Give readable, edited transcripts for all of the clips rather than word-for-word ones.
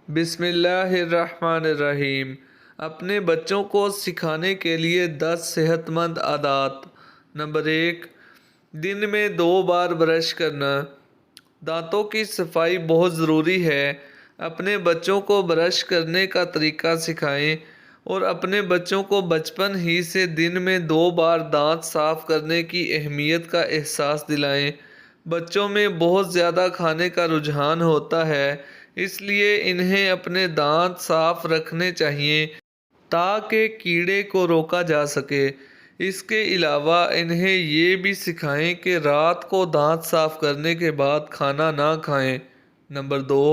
بسم اللہ الرحمن الرحیم۔ اپنے بچوں کو سکھانے کے لیے 10 صحت مند عادات۔ نمبر 1، دن میں 2 بار برش کرنا۔ دانتوں کی صفائی بہت ضروری ہے۔ اپنے بچوں کو برش کرنے کا طریقہ سکھائیں اور اپنے بچوں کو بچپن ہی سے دن میں 2 بار دانت صاف کرنے کی اہمیت کا احساس دلائیں۔ بچوں میں بہت زیادہ کھانے کا رجحان ہوتا ہے، اس لیے انہیں اپنے دانت صاف رکھنے چاہیے تاکہ کیڑے کو روکا جا سکے۔ اس کے علاوہ انہیں یہ بھی سکھائیں کہ رات کو دانت صاف کرنے کے بعد کھانا نہ کھائیں۔ نمبر 2،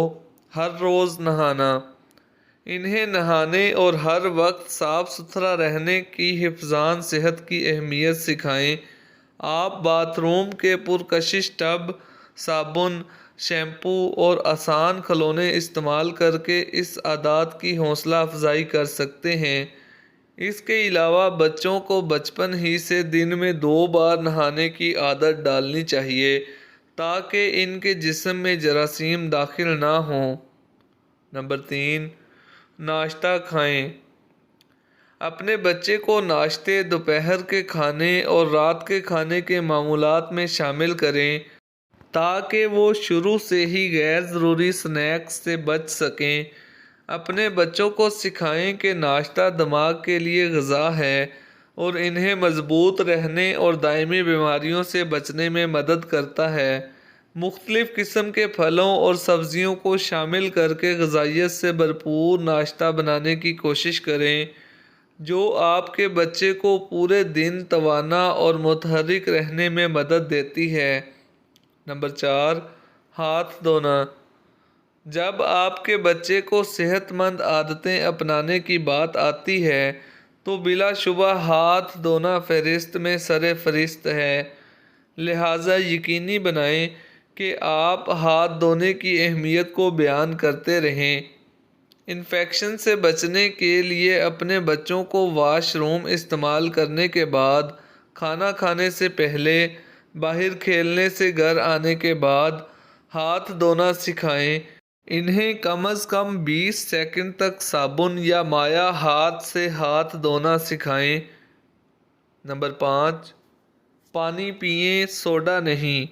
ہر روز نہانا۔ انہیں نہانے اور ہر وقت صاف ستھرا رہنے کی حفظان صحت کی اہمیت سکھائیں۔ آپ باتھ روم کے پرکشش ٹب، صابن، شیمپو اور آسان کھلونے استعمال کر کے اس عادات کی حوصلہ افزائی کر سکتے ہیں۔ اس کے علاوہ بچوں کو بچپن ہی سے دن میں 2 بار نہانے کی عادت ڈالنی چاہیے تاکہ ان کے جسم میں جراثیم داخل نہ ہوں۔ نمبر 3، ناشتہ کھائیں۔ اپنے بچے کو ناشتے، دوپہر کے کھانے اور رات کے کھانے کے معمولات میں شامل کریں تاکہ وہ شروع سے ہی غیر ضروری سنیکس سے بچ سکیں۔ اپنے بچوں کو سکھائیں کہ ناشتہ دماغ کے لیے غذا ہے اور انہیں مضبوط رہنے اور دائمی بیماریوں سے بچنے میں مدد کرتا ہے۔ مختلف قسم کے پھلوں اور سبزیوں کو شامل کر کے غذائیت سے بھرپور ناشتہ بنانے کی کوشش کریں جو آپ کے بچے کو پورے دن توانا اور متحرک رہنے میں مدد دیتی ہے۔ نمبر 4، ہاتھ دھونا۔ جب آپ کے بچے کو صحت مند عادتیں اپنانے کی بات آتی ہے تو بلا شبہ ہاتھ دھونا فہرست میں سر فہرست ہے۔ لہٰذا یقینی بنائیں کہ آپ ہاتھ دھونے کی اہمیت کو بیان کرتے رہیں۔ انفیکشن سے بچنے کے لیے اپنے بچوں کو واش روم استعمال کرنے کے بعد، کھانا کھانے سے پہلے، باہر کھیلنے سے گھر آنے کے بعد ہاتھ دھونا سکھائیں۔ انہیں کم از کم 20 سیکنڈ تک صابن یا مائع ہاتھ سے ہاتھ دھونا سکھائیں۔ نمبر 5، پانی پئیں، سوڈا نہیں۔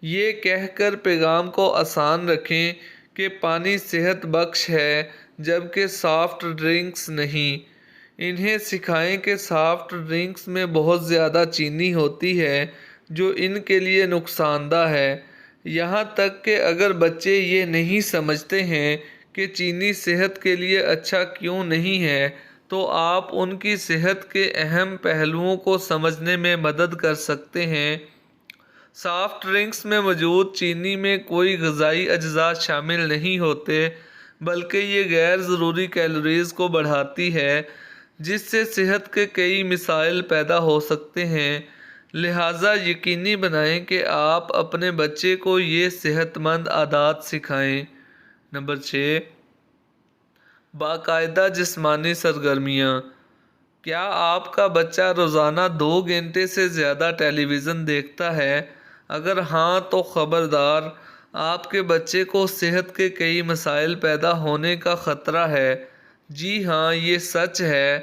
یہ کہہ کر پیغام کو آسان رکھیں کہ پانی صحت بخش ہے جبکہ سافٹ ڈرنکس نہیں۔ انہیں سکھائیں کہ سافٹ ڈرنکس میں بہت زیادہ چینی ہوتی ہے جو ان کے لیے نقصان دہ ہے۔ یہاں تک کہ اگر بچے یہ نہیں سمجھتے ہیں کہ چینی صحت کے لیے اچھا کیوں نہیں ہے تو آپ ان کی صحت کے اہم پہلوؤں کو سمجھنے میں مدد کر سکتے ہیں۔ سافٹ ڈرنکس میں موجود چینی میں کوئی غذائی اجزاء شامل نہیں ہوتے بلکہ یہ غیر ضروری کیلوریز کو بڑھاتی ہے جس سے صحت کے کئی مسائل پیدا ہو سکتے ہیں۔ لہٰذا یقینی بنائیں کہ آپ اپنے بچے کو یہ صحت مند عادات سکھائیں۔ نمبر 6، باقاعدہ جسمانی سرگرمیاں۔ کیا آپ کا بچہ روزانہ 2 گھنٹے سے زیادہ ٹیلی ویژن دیکھتا ہے؟ اگر ہاں تو خبردار، آپ کے بچے کو صحت کے کئی مسائل پیدا ہونے کا خطرہ ہے۔ جی ہاں، یہ سچ ہے۔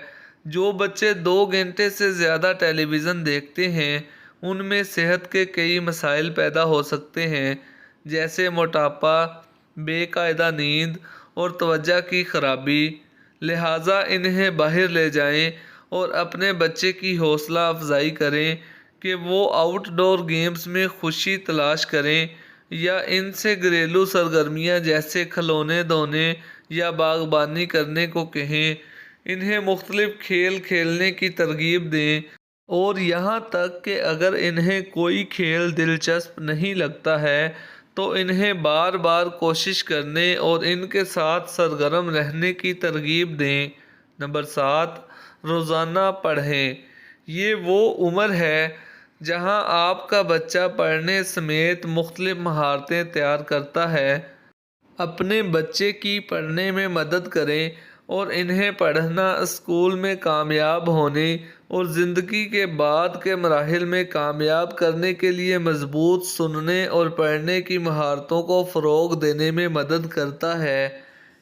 جو بچے 2 گھنٹے سے زیادہ ٹیلی ویژن دیکھتے ہیں ان میں صحت کے کئی مسائل پیدا ہو سکتے ہیں جیسے موٹاپا، بے قاعدہ نیند اور توجہ کی خرابی۔ لہٰذا انہیں باہر لے جائیں اور اپنے بچے کی حوصلہ افزائی کریں کہ وہ آؤٹ ڈور گیمز میں خوشی تلاش کریں یا ان سے گھریلو سرگرمیاں جیسے کھلونے دھونے یا باغبانی کرنے کو کہیں۔ انہیں مختلف کھیل کھیلنے کی ترغیب دیں اور یہاں تک کہ اگر انہیں کوئی کھیل دلچسپ نہیں لگتا ہے تو انہیں بار بار کوشش کرنے اور ان کے ساتھ سرگرم رہنے کی ترغیب دیں۔ نمبر 7، روزانہ پڑھیں۔ یہ وہ عمر ہے جہاں آپ کا بچہ پڑھنے سمیت مختلف مہارتیں تیار کرتا ہے۔ اپنے بچے کی پڑھنے میں مدد کریں اور انہیں پڑھنا، اسکول میں کامیاب ہونے اور زندگی کے بعد کے مراحل میں کامیاب کرنے کے لیے مضبوط سننے اور پڑھنے کی مہارتوں کو فروغ دینے میں مدد کرتا ہے۔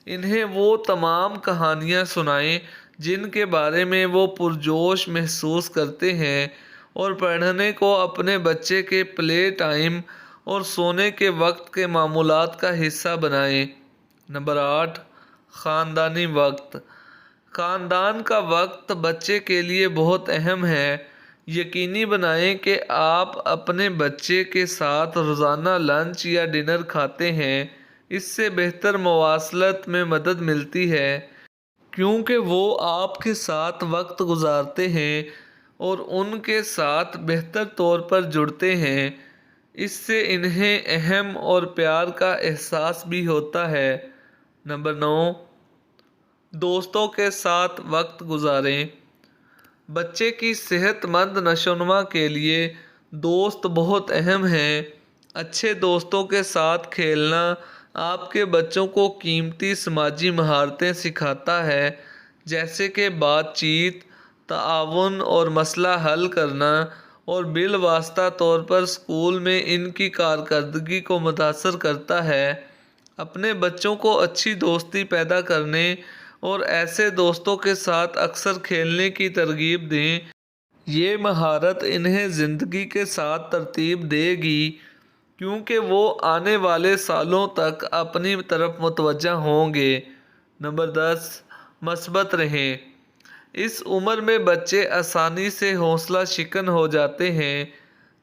انہیں وہ تمام کہانیاں سنائیں جن کے بارے میں وہ پرجوش محسوس کرتے ہیں، اور پڑھنے کو اپنے بچے کے پلے ٹائم اور سونے کے وقت کے معمولات کا حصہ بنائیں۔ نمبر 8، خاندانی وقت۔ خاندان کا وقت بچے کے لیے بہت اہم ہے۔ یقینی بنائیں کہ آپ اپنے بچے کے ساتھ روزانہ لنچ یا ڈنر کھاتے ہیں۔ اس سے بہتر مواصلت میں مدد ملتی ہے، کیونکہ وہ آپ کے ساتھ وقت گزارتے ہیں اور ان کے ساتھ بہتر طور پر جڑتے ہیں۔ اس سے انہیں اہم اور پیار کا احساس بھی ہوتا ہے۔ نمبر 9، دوستوں کے ساتھ وقت گزاریں۔ بچے کی صحت مند نشوونما کے لیے دوست بہت اہم ہیں۔ اچھے دوستوں کے ساتھ کھیلنا آپ کے بچوں کو قیمتی سماجی مہارتیں سکھاتا ہے، جیسے کہ بات چیت، تعاون اور مسئلہ حل کرنا، اور بالواسطہ طور پر اسکول میں ان کی کارکردگی کو متاثر کرتا ہے۔ اپنے بچوں کو اچھی دوستی پیدا کرنے اور ایسے دوستوں کے ساتھ اکثر کھیلنے کی ترغیب دیں۔ یہ مہارت انہیں زندگی کے ساتھ ترتیب دے گی، کیونکہ وہ آنے والے سالوں تک اپنی طرف متوجہ ہوں گے۔ نمبر 10، مثبت رہیں۔ اس عمر میں بچے آسانی سے حوصلہ شکن ہو جاتے ہیں۔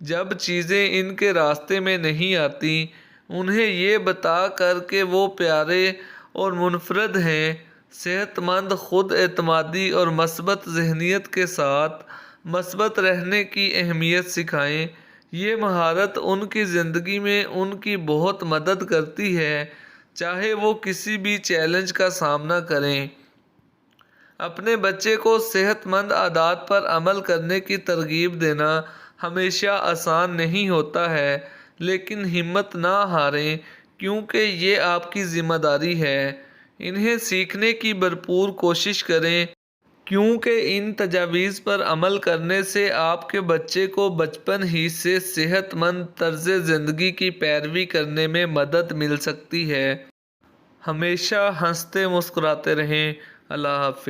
جب چیزیں ان کے راستے میں نہیں آتی، انہیں یہ بتا کر کہ وہ پیارے اور منفرد ہیں، صحت مند خود اعتمادی اور مثبت ذہنیت کے ساتھ مثبت رہنے کی اہمیت سکھائیں۔ یہ مہارت ان کی زندگی میں ان کی بہت مدد کرتی ہے، چاہے وہ کسی بھی چیلنج کا سامنا کریں۔ اپنے بچے کو صحت مند عادات پر عمل کرنے کی ترغیب دینا ہمیشہ آسان نہیں ہوتا ہے، لیکن ہمت نہ ہاریں، کیونکہ یہ آپ کی ذمہ داری ہے۔ انہیں سیکھنے کی بھرپور کوشش کریں، کیونکہ ان تجاویز پر عمل کرنے سے آپ کے بچے کو بچپن ہی سے صحت مند طرز زندگی کی پیروی کرنے میں مدد مل سکتی ہے۔ ہمیشہ ہنستے مسکراتے رہیں۔ اللہ حافظ۔